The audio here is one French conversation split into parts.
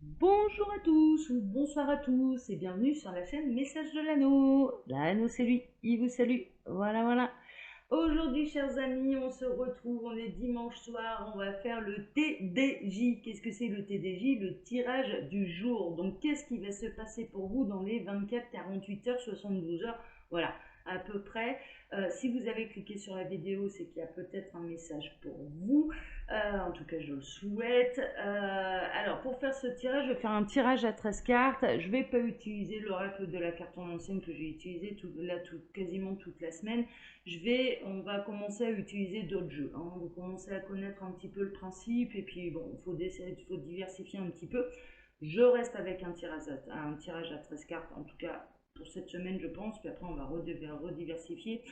Bonjour à tous ou bonsoir à tous et bienvenue sur la chaîne Message de l'Anneau. L'Anneau c'est lui, il vous salue. Voilà, voilà. Aujourd'hui, chers amis, on se retrouve, on est dimanche soir, on va faire le TDJ. Qu'est-ce que c'est le TDJ? Le tirage du jour. Donc, qu'est-ce qui va se passer pour vous dans les 24, 48 heures, 72 heures? Voilà, à peu près. Si vous avez cliqué sur la vidéo, c'est qu'il y a peut-être un message pour vous. En tout cas, je le souhaite. Alors, pour faire ce tirage, je vais faire un tirage à 13 cartes. Je ne vais pas utiliser l'oracle de la carte en ancienne que j'ai utilisé quasiment toute la semaine. On va commencer à utiliser d'autres jeux. Hein. Vous commencez à connaître un petit peu le principe et puis bon, il faut diversifier un petit peu. Je reste avec un tirage à 13 cartes, en tout cas pour cette semaine, je pense. Puis après, on va rediversifier.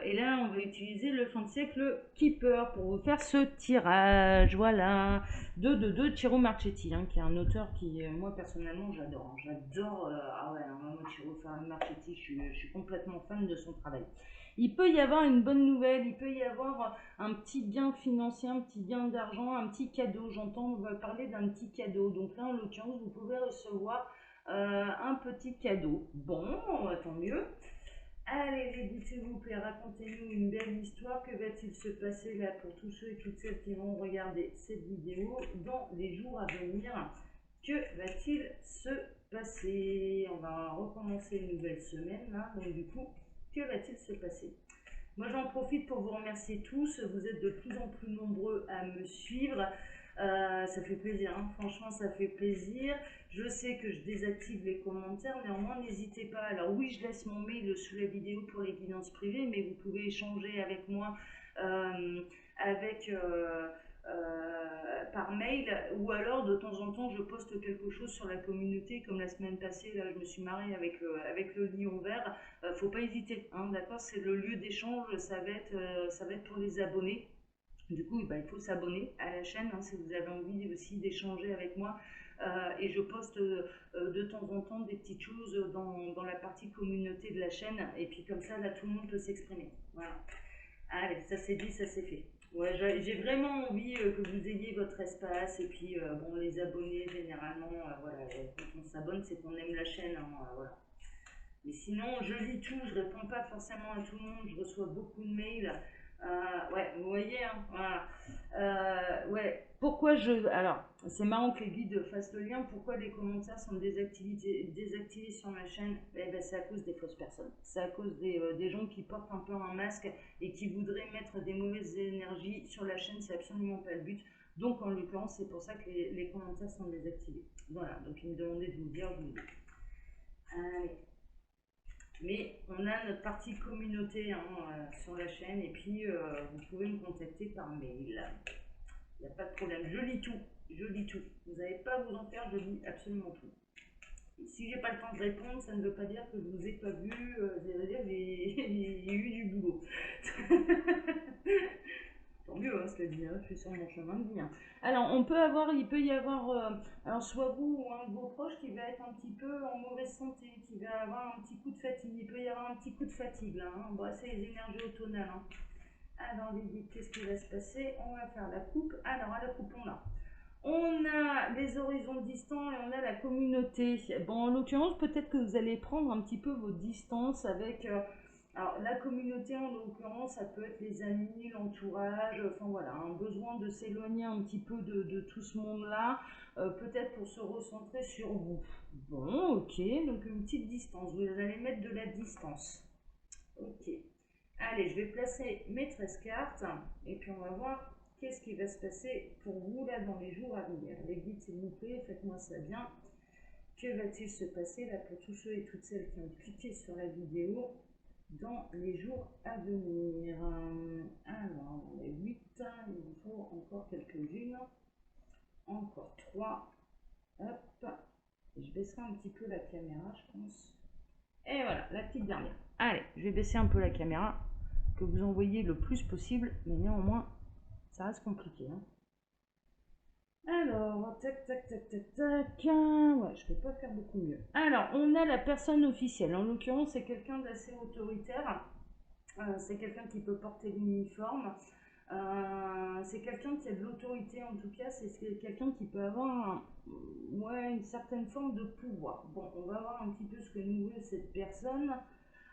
Et là, on va utiliser le fin de siècle Keeper pour vous faire ce tirage. Voilà. De Ciro Marchetti, hein, qui est un auteur qui, moi, personnellement, j'adore. J'adore. Ah ouais, moi, Ciro Marchetti, je suis complètement fan de son travail. Il peut y avoir une bonne nouvelle, il peut y avoir un petit gain financier, un petit gain d'argent, un petit cadeau. J'entends, on va parler d'un petit cadeau. Donc là, en l'occurrence, vous pouvez recevoir un petit cadeau. Bon, tant mieux. Allez, les s'il vous plaît, racontez-nous une belle histoire. Que va-t-il se passer là pour tous ceux et toutes celles qui vont regarder cette vidéo dans les jours à venir? Que va-t-il se passer? On va recommencer une nouvelle semaine là, donc du coup, que va-t-il se passer? Moi, j'en profite pour vous remercier tous. Vous êtes de plus en plus nombreux à me suivre. Ça fait plaisir, hein. Franchement, ça fait plaisir. Je sais que je désactive les commentaires, néanmoins, n'hésitez pas. Alors oui, je laisse mon mail sous la vidéo pour les guidances privées, mais vous pouvez échanger avec moi euh, avec, par mail, ou alors de temps en temps, je poste quelque chose sur la communauté, comme la semaine passée, là, je me suis mariée avec le lion vert. Faut pas hésiter, hein, d'accord? C'est le lieu d'échange, ça va être pour les abonnés. Du coup, bah, il faut s'abonner à la chaîne, hein, si vous avez envie aussi d'échanger avec moi. Et je poste de temps en temps des petites choses dans la partie communauté de la chaîne. Et puis comme ça, là, tout le monde peut s'exprimer. Voilà. Allez, ça c'est dit, ça c'est fait. Ouais, j'ai vraiment envie que vous ayez votre espace. Et puis, bon, les abonnés, généralement, voilà, quand on s'abonne, c'est qu'on aime la chaîne. Hein, voilà. Mais sinon, je lis tout, je réponds pas forcément à tout le monde, je reçois beaucoup de mails. Ouais, vous voyez, hein, voilà. Ouais, pourquoi je. Alors, c'est marrant que les guides fassent le lien. Pourquoi les commentaires sont désactivés sur ma chaîne? Eh ben, c'est à cause des fausses personnes. C'est à cause des gens qui portent un peu un masque et qui voudraient mettre des mauvaises énergies sur la chaîne. C'est absolument pas le but. Donc, en l'occurrence, c'est pour ça que les commentaires sont désactivés. Voilà, donc ils me demandaient de vous le dire, je vous le dis. Allez. Mais on a notre partie communauté, hein, sur la chaîne, et puis vous pouvez me contacter par mail. Il n'y a pas de problème. Je lis tout. Je lis tout. Vous n'avez pas à vous en faire, je lis absolument tout. Et si j'ai pas le temps de répondre, ça ne veut pas dire que je vous ai pas vu, ça veut dire que j'ai eu du boulot. Tant mieux, hein, cela dit, hein, je suis sur mon chemin de vie. Hein. Alors, il peut y avoir, alors soit vous ou un de vos proches qui va être un petit peu en mauvaise santé, qui va avoir un petit coup de fatigue. Il peut y avoir un petit coup de fatigue là. Hein. Bon, c'est les énergies automnales. Hein. Alors, les guides, qu'est-ce qui va se passer? On va faire la coupe. Alors, à la coupe, on a les horizons distants et on a la communauté. Bon, en l'occurrence, peut-être que vous allez prendre un petit peu vos distances avec. Alors, la communauté, en l'occurrence, ça peut être les amis, l'entourage, enfin voilà, un besoin de s'éloigner un petit peu de tout ce monde-là, peut-être pour se recentrer sur vous. Bon, ok, donc une petite distance. Vous allez mettre de la distance. Ok. Allez, je vais placer mes 13 cartes et puis on va voir qu'est-ce qui va se passer pour vous là dans les jours à venir. Les guides, s'il vous plaît, faites-moi ça bien. Que va-t-il se passer là pour tous ceux et toutes celles qui ont cliqué sur la vidéo dans les jours à venir? Alors, on est 8, il vous faut encore quelques-unes. Encore 3. Hop. Je baisserai un petit peu la caméra, je pense. Et voilà, la petite dernière. Allez, je vais baisser un peu la caméra, que vous en voyez le plus possible, mais néanmoins, ça reste compliqué. Hein. Alors, tac, tac, tac, tac, tac. Ouais, je peux pas faire beaucoup mieux. Alors, on a la personne officielle. En l'occurrence, c'est quelqu'un d'assez autoritaire. C'est quelqu'un qui peut porter l'uniforme. C'est quelqu'un qui a de l'autorité en tout cas. C'est quelqu'un qui peut avoir ouais, une certaine forme de pouvoir. Bon, on va voir un petit peu ce que nous veut cette personne.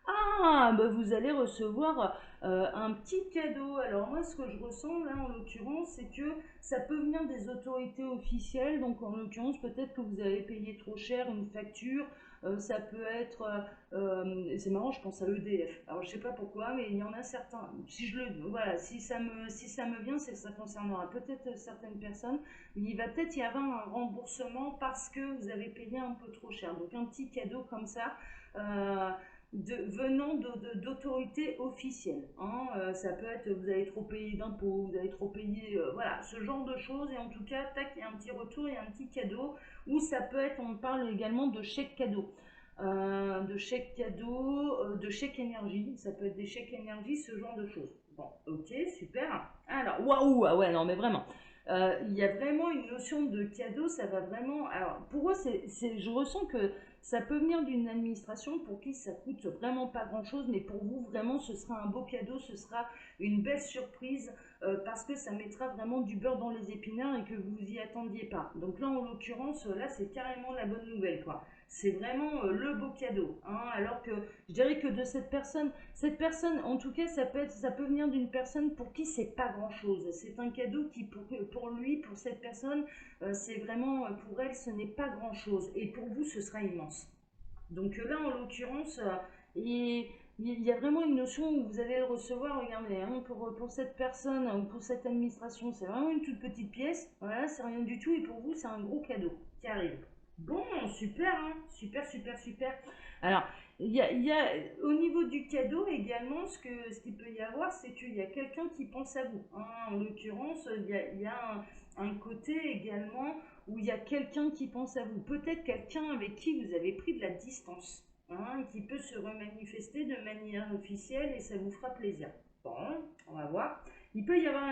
Ah, bah vous allez recevoir un petit cadeau. Alors moi, ce que je ressens là, en l'occurrence, c'est que ça peut venir des autorités officielles. Donc en l'occurrence, peut-être que vous avez payé trop cher une facture. Ça peut être, c'est marrant, je pense à EDF. Alors je sais pas pourquoi, mais il y en a certains. Si je le, voilà, si ça me vient, c'est que ça concernera peut-être certaines personnes. Il va peut-être y avoir un remboursement parce que vous avez payé un peu trop cher. Donc un petit cadeau comme ça. Euh, venant d'autorités officielles. Hein. Ça peut être vous avez trop payé d'impôts, vous avez trop payé, voilà, ce genre de choses. Et en tout cas, tac, il y a un petit retour, il y a un petit cadeau. Ou ça peut être, on parle également de chèque cadeau. De chèque énergie. Ça peut être des chèques énergie, ce genre de choses. Bon, ok, super. Alors, waouh, ah ouais, non, mais vraiment. Il y a vraiment une notion de cadeau, ça va vraiment. Alors, pour eux, je ressens que ça peut venir d'une administration pour qui ça coûte vraiment pas grand-chose, mais pour vous, vraiment, ce sera un beau cadeau, ce sera une belle surprise, parce que ça mettra vraiment du beurre dans les épinards et que vous vous y attendiez pas. Donc là, en l'occurrence, là, c'est carrément la bonne nouvelle, quoi. C'est vraiment le beau cadeau. Hein, alors que je dirais que de cette personne, en tout cas, ça peut venir d'une personne pour qui c'est pas grand-chose. C'est un cadeau qui, pour lui, pour cette personne, c'est vraiment, pour elle, ce n'est pas grand-chose. Et pour vous, ce sera immense. Donc là, en l'occurrence, il y a vraiment une notion où vous allez le recevoir, regardez, hein, pour cette personne ou pour cette administration, c'est vraiment une toute petite pièce, voilà, c'est rien du tout, et pour vous, c'est un gros cadeau qui arrive. Bon, super, hein, super, super, super. Alors, il y a, au niveau du cadeau également, ce qu'il peut y avoir, c'est qu'il y a quelqu'un qui pense à vous. Hein. En l'occurrence, il y a un côté également où il y a quelqu'un qui pense à vous, peut-être quelqu'un avec qui vous avez pris de la distance, hein, qui peut se remanifester de manière officielle et ça vous fera plaisir. Bon, on va voir. Il peut y avoir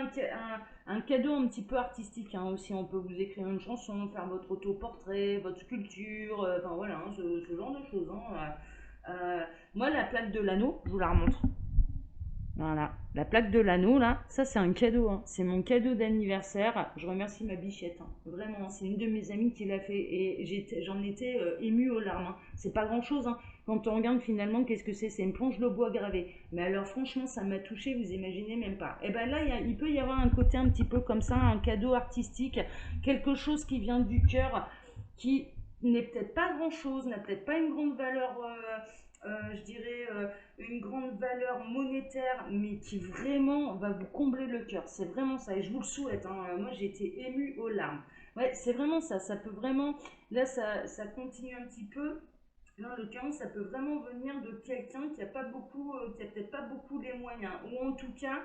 un cadeau un petit peu artistique, hein, aussi. On peut vous écrire une chanson, faire votre autoportrait, votre sculpture, enfin voilà, hein, ce genre de choses. Hein. Moi, la plaque de l'anneau, je vous la remontre. Voilà, la plaque de l'anneau, là, ça c'est un cadeau, hein. C'est mon cadeau d'anniversaire. Je remercie ma bichette, hein. Vraiment, c'est une de mes amies qui l'a fait et j'en étais émue aux larmes. Hein. C'est pas grand-chose, hein. Quand on regarde finalement, qu'est-ce que c'est? C'est une planche de bois gravée. Mais alors franchement, ça m'a touchée, vous imaginez même pas. Et ben là, il peut y avoir un côté un petit peu comme ça, un cadeau artistique, quelque chose qui vient du cœur, qui n'est peut-être pas grand-chose, n'a peut-être pas une grande valeur, je dirais, une grande valeur monétaire, mais qui vraiment va vous combler le cœur. C'est vraiment ça, et je vous le souhaite. Hein. Moi, j'ai été émue aux larmes. Ouais, c'est vraiment ça. Ça peut vraiment. Là, ça continue un petit peu. Là, en l'occurrence, ça peut vraiment venir de quelqu'un qui a pas beaucoup, qui a peut-être pas beaucoup les moyens, ou en tout cas,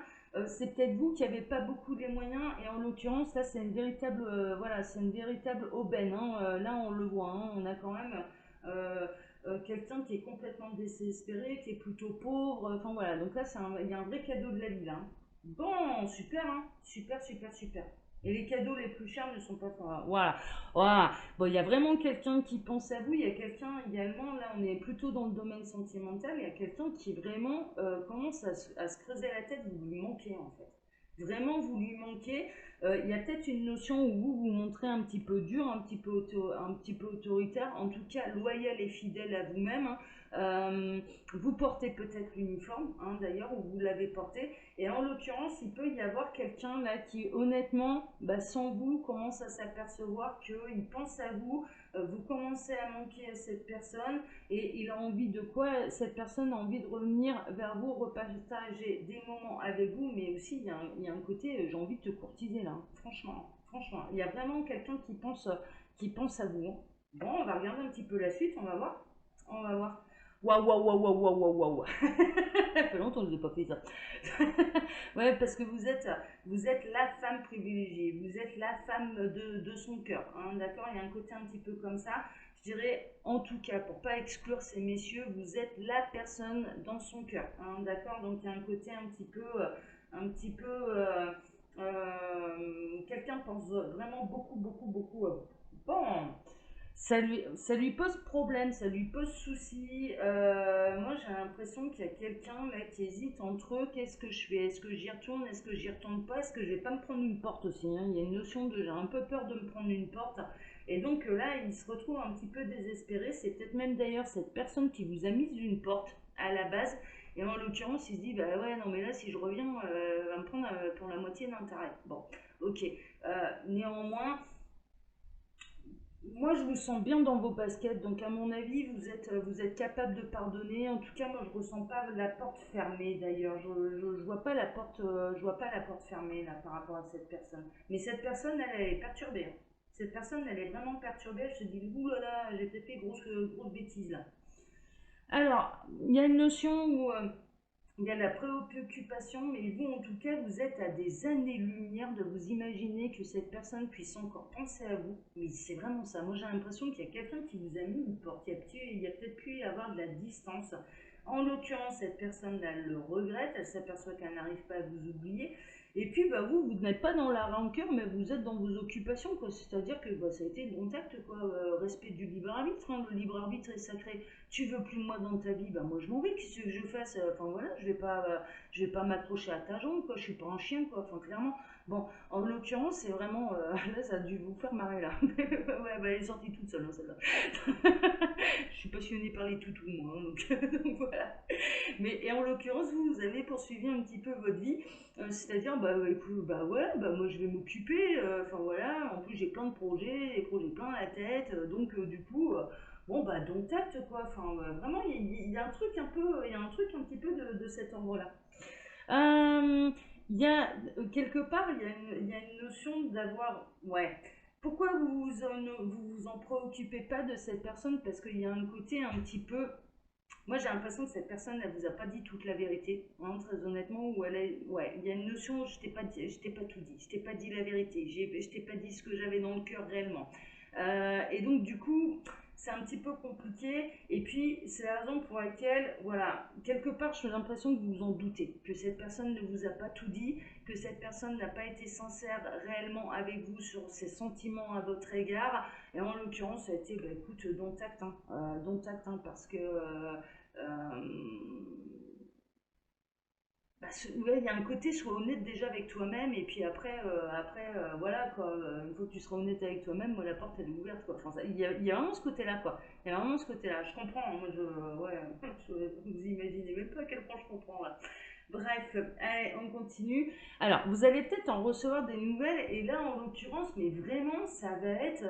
c'est peut-être vous qui avez pas beaucoup les moyens. Et en l'occurrence, là, c'est une véritable, voilà, c'est une véritable aubaine. Hein. Là, on le voit. Hein. On a quand même. Euh, quelqu'un qui est complètement désespéré, qui est plutôt pauvre, enfin voilà, donc là il y a un vrai cadeau de la vie là. Hein. Bon, super, hein, super, super, super. Et les cadeaux les plus chers ne sont pas... Voilà, voilà. Bon, il y a vraiment quelqu'un qui pense à vous, il y a quelqu'un également, là on est plutôt dans le domaine sentimental, il y a quelqu'un qui vraiment commence à se creuser la tête, vous lui manquez en fait. Vraiment, vous lui manquez. Il y a peut-être une notion où vous vous montrez un petit peu dur, un petit peu autoritaire, en tout cas loyal et fidèle à vous-même. Hein. Vous portez peut-être l'uniforme, hein, d'ailleurs, ou vous l'avez porté. Et en l'occurrence, il peut y avoir quelqu'un là qui, honnêtement, bah, sans vous, commence à s'apercevoir qu'il pense à vous. Vous commencez à manquer à cette personne et il a envie de quoi? Cette personne a envie de revenir vers vous, repartager des moments avec vous, mais aussi il y a un côté, j'ai envie de te courtiser là, hein. Franchement, franchement, il y a vraiment quelqu'un qui pense à vous. Hein. Bon, on va regarder un petit peu la suite, on va voir. On va voir. Waouh, waouh, waouh, waouh, waouh, waouh, waouh. Ça fait longtemps que je n'ai pas fait ça. Ouais, parce que vous êtes la femme privilégiée, vous êtes la femme de son cœur. Hein, d'accord, il y a un côté un petit peu comme ça. Je dirais, en tout cas, pour pas exclure ces messieurs, vous êtes la personne dans son cœur. Hein, d'accord, donc il y a un côté un petit peu, quelqu'un pense vraiment beaucoup, beaucoup, beaucoup à vous. Bon, ça lui pose problème, ça lui pose souci. Moi, j'ai l'impression qu'il y a quelqu'un là qui hésite entre eux. Qu'est-ce que je fais? Est-ce que j'y retourne? Est-ce que j'y retourne pas? Est-ce que je vais pas me prendre une porte aussi? Hein. Il y a une notion de j'ai un peu peur de me prendre une porte. Et donc là, il se retrouve un petit peu désespéré. C'est peut-être même d'ailleurs cette personne qui vous a mis une porte à la base. Et en l'occurrence, il se dit, bah ouais, non mais là, si je reviens, va me prendre pour la moitié d'intérêt. Bon, ok. Néanmoins, moi, je vous sens bien dans vos baskets, donc à mon avis, vous êtes capable de pardonner. En tout cas, moi, je ressens pas la porte fermée. D'ailleurs, je vois pas la porte, je vois pas la porte fermée là par rapport à cette personne. Mais cette personne, elle est perturbée, hein. Cette personne, elle est vraiment perturbée. Elle se dit, ouh là là, j'ai peut-être fait grosse bêtise là. Alors, il y a une notion où il y a la préoccupation, mais vous, en tout cas, vous êtes à des années-lumière de vous imaginer que cette personne puisse encore penser à vous. Mais c'est vraiment ça. Moi, j'ai l'impression qu'il y a quelqu'un qui vous a mis une porte. Il y a peut-être pu y avoir de la distance. En l'occurrence, cette personne-là elle le regrette. Elle s'aperçoit qu'elle n'arrive pas à vous oublier. Et puis, bah, vous n'êtes pas dans la rancœur, mais vous êtes dans vos occupations, quoi. C'est-à-dire que bah, ça a été le contact, quoi. Respect du libre arbitre, hein. Le libre arbitre est sacré. Tu veux plus de moi dans ta vie, bah moi je m'en vais, qu'est-ce que je fasse? Enfin voilà, je vais pas m'accrocher à ta jambe, quoi, je suis pas un chien, quoi, enfin clairement. Bon, en l'occurrence, c'est vraiment, là ça a dû vous faire marrer là. Ouais, bah, elle est sortie toute seule, hein, celle-là. Je suis passionnée par les toutous, moi, hein, donc voilà. Mais et en l'occurrence, vous avez poursuivi un petit peu votre vie, c'est-à-dire, bah écoute, bah ouais, bah moi je vais m'occuper, enfin voilà, en plus j'ai plein de projets, des projets plein à la tête, donc du coup, bon bah donc tact quoi, enfin vraiment il y a un truc un peu, il y a un truc un petit peu de cet ordre-là. Euh, il y a quelque part il y a une notion d'avoir, ouais. Pourquoi vous vous en préoccupez pas de cette personne? Parce qu'il y a un côté un petit peu, moi, j'ai l'impression que cette personne, elle vous a pas dit toute la vérité, hein, très honnêtement, ou elle est, ouais, il y a une notion, je t'ai pas tout dit, je t'ai pas dit la vérité, je t'ai pas dit ce que j'avais dans le cœur réellement. Et donc, du coup, c'est un petit peu compliqué. Et puis, c'est la raison pour laquelle, voilà, quelque part, j'ai l'impression que vous vous en doutez, que cette personne ne vous a pas tout dit, que cette personne n'a pas été sincère réellement avec vous sur ses sentiments à votre égard. Et en l'occurrence, ça a été, bah, écoute, dont acte, hein, parce que bah, ouais, il y a un côté, sois honnête déjà avec toi-même, et puis voilà, quoi. Une fois que tu seras honnête avec toi-même, moi, la porte, elle est ouverte, quoi. Enfin, il y a vraiment ce côté-là, quoi. Il y a vraiment ce côté-là. Je comprends, hein, moi, ouais, vous imaginez même pas à quel point je comprends, là. Bref, allez, on continue. Alors, vous allez peut-être en recevoir des nouvelles, et là, en l'occurrence, mais vraiment, ça va être,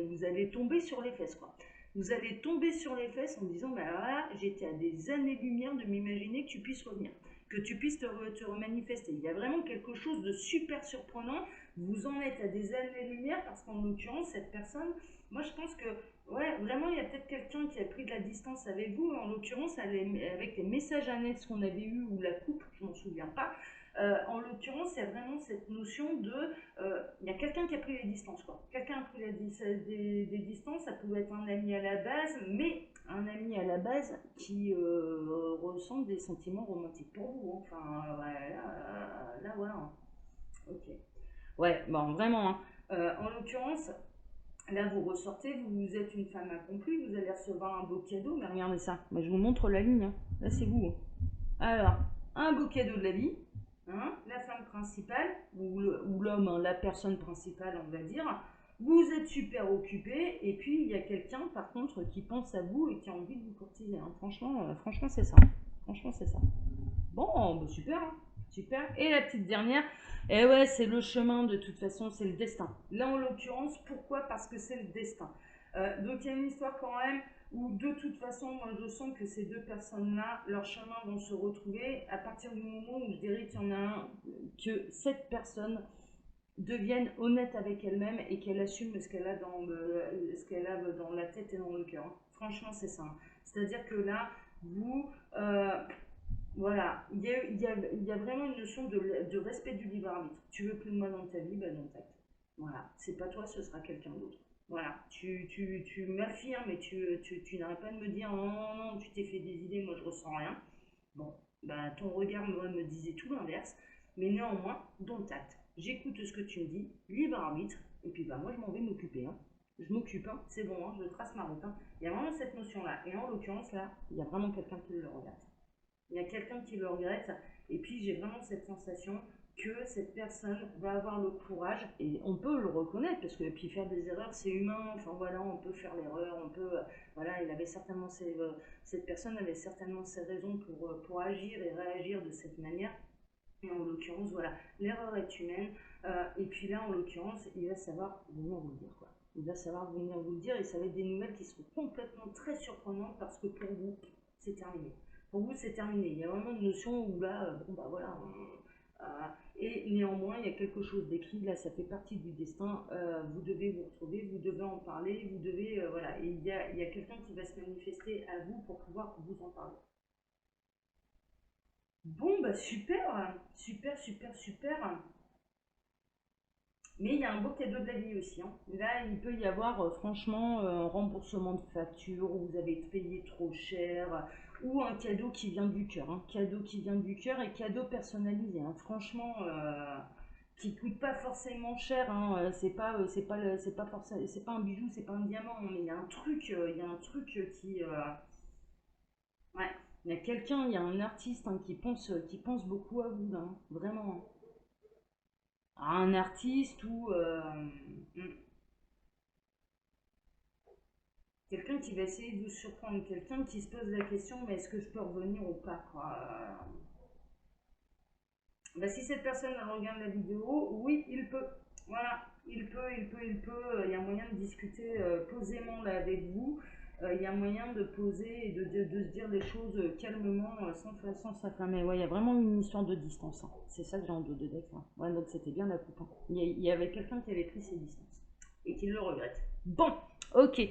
vous allez tomber sur les fesses, quoi. Vous allez tomber sur les fesses en me disant, bah voilà, j'étais à des années-lumière de m'imaginer que tu puisses revenir, que tu puisses te remanifester. Il y a vraiment quelque chose de super surprenant. Vous en êtes à des années-lumière parce qu'en l'occurrence, cette personne, moi je pense que, ouais, vraiment, il y a peut-être quelqu'un qui a pris de la distance avec vous. En l'occurrence, avec les messages annexes qu'on avait eus ou la coupe, je m'en souviens pas. En l'occurrence, il y a vraiment cette notion de. Il y a quelqu'un qui a pris les distances, quoi. Quelqu'un a pris des distances, ça pouvait être un ami à la base, mais un ami à la base qui ressent des sentiments romantiques pour vous, hein. Enfin, ouais, là, voilà, hein. Ok. Ouais, bon, vraiment, hein. En l'occurrence, là, vous ressortez, vous êtes une femme accomplie, vous allez recevoir un beau cadeau, mais regardez ça. Bah, je vous montre la ligne, hein. Là, c'est vous, hein. Alors, un beau cadeau de la vie, hein, la femme principale, ou l'homme, hein, la personne principale, on va dire. Vous êtes super occupé, et puis il y a quelqu'un, par contre, qui pense à vous et qui a envie de vous courtiser, hein. Franchement, c'est ça. Franchement, c'est ça. Bon, bah super, hein. Super. Et la petite dernière, eh ouais, c'est le chemin de toute façon, c'est le destin. Là, en l'occurrence, pourquoi? Parce que c'est le destin. Donc, il y a une histoire quand même où, de toute façon, moi, je sens que ces deux personnes-là, leurs chemins vont se retrouver à partir du moment où je dirais qu'il y en a un, que cette personne devienne honnête avec elle-même et qu'elle assume ce qu'elle a dans la tête et dans le cœur, hein. Franchement, c'est ça, hein. C'est-à-dire que là, vous, voilà, il y a vraiment une notion de respect du libre arbitre. Tu veux plus de moi dans ta vie, bah non, tact. Voilà, c'est pas toi, ce sera quelqu'un d'autre. Voilà, tu m'affirmes et tu n'arrêtes pas de me dire non, non, non, tu t'es fait des idées, moi je ressens rien. Bon, bah ton regard moi, me disait tout l'inverse, mais néanmoins, dans tact. J'écoute ce que tu me dis, libre arbitre, et puis bah moi je m'en vais m'occuper, hein. Je m'occupe, hein, c'est bon, hein, je trace ma route, hein. Il y a vraiment cette notion-là, et en l'occurrence là, il y a vraiment quelqu'un qui le regarde. Il y a quelqu'un qui le regrette. Et puis j'ai vraiment cette sensation que cette personne va avoir le courage, et on peut le reconnaître, parce que puis faire des erreurs, c'est humain, enfin voilà, on peut faire l'erreur, on peut, voilà, il avait certainement cette personne avait certainement ses raisons pour agir et réagir de cette manière, et en l'occurrence, voilà, l'erreur est humaine, et puis là, en l'occurrence, il va savoir venir vous le dire, quoi. Il va savoir venir vous le dire, et ça va être des nouvelles qui seront complètement très surprenantes, parce que pour vous, c'est terminé. Pour vous, c'est terminé. Il y a vraiment une notion où là, bon bah voilà, et néanmoins, il y a quelque chose d'écrit, là, ça fait partie du destin, vous devez vous retrouver, vous devez en parler, vous devez, voilà, et il y a quelqu'un qui va se manifester à vous pour pouvoir vous en parler. Bon, bah super, super, super, super. Mais il y a un beau cadeau de la vie aussi, hein. Là, il peut y avoir franchement un remboursement de facture, où vous avez payé trop cher, ou un cadeau qui vient du cœur, hein. Cadeau qui vient du cœur et cadeau personnalisé, hein. Franchement, qui coûte pas forcément cher, hein. C'est pas forcément, c'est pas un bijou, c'est pas un diamant, hein, mais il y a un truc, il y a un truc qui, ouais, il y a quelqu'un, il y a un artiste, hein, qui pense beaucoup à vous, là, hein. Vraiment, hein. Un artiste ou quelqu'un qui va essayer de vous surprendre, quelqu'un qui se pose la question, mais est-ce que je peux revenir ou pas, quoi. Bah, si cette personne regarde la vidéo, oui, il peut. Voilà, il peut. Il y a moyen de discuter posément là avec vous. Il y a moyen de poser et de se dire les choses calmement, sans s'afflamer. Ouais, il y a vraiment une histoire de distance, hein. C'est ça que j'ai en dos de deck, hein. Ouais, donc c'était bien la coupe, hein. Il y avait quelqu'un qui avait pris ses distances et qui le regrette. Bon, ok.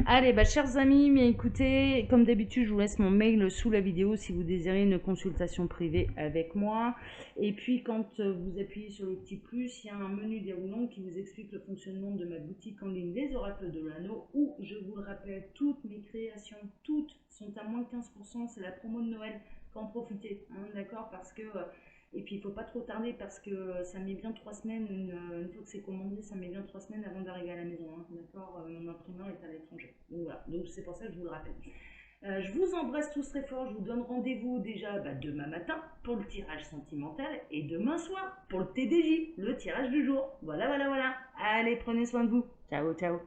Allez, bah, chers amis, mais écoutez, comme d'habitude, je vous laisse mon mail sous la vidéo si vous désirez une consultation privée avec moi. Et puis, quand vous appuyez sur le petit plus, il y a un menu déroulant qui vous explique le fonctionnement de ma boutique en ligne Les Oracles de l'Anneau, où, je vous le rappelle, toutes mes créations, toutes sont à moins de 15%. C'est la promo de Noël. Qu'en profitez, hein, d'accord? Parce que et puis il ne faut pas trop tarder parce que ça met bien 3 semaines, une fois que c'est commandé, ça met bien 3 semaines avant d'arriver à la maison, hein, d'accord? Mon imprimeur est à l'étranger. Donc voilà, donc c'est pour ça que je vous le rappelle. Je vous embrasse tous très fort, je vous donne rendez-vous déjà demain matin pour le tirage sentimental et demain soir pour le TDJ, le tirage du jour. Voilà, voilà, voilà. Allez, prenez soin de vous. Ciao, ciao.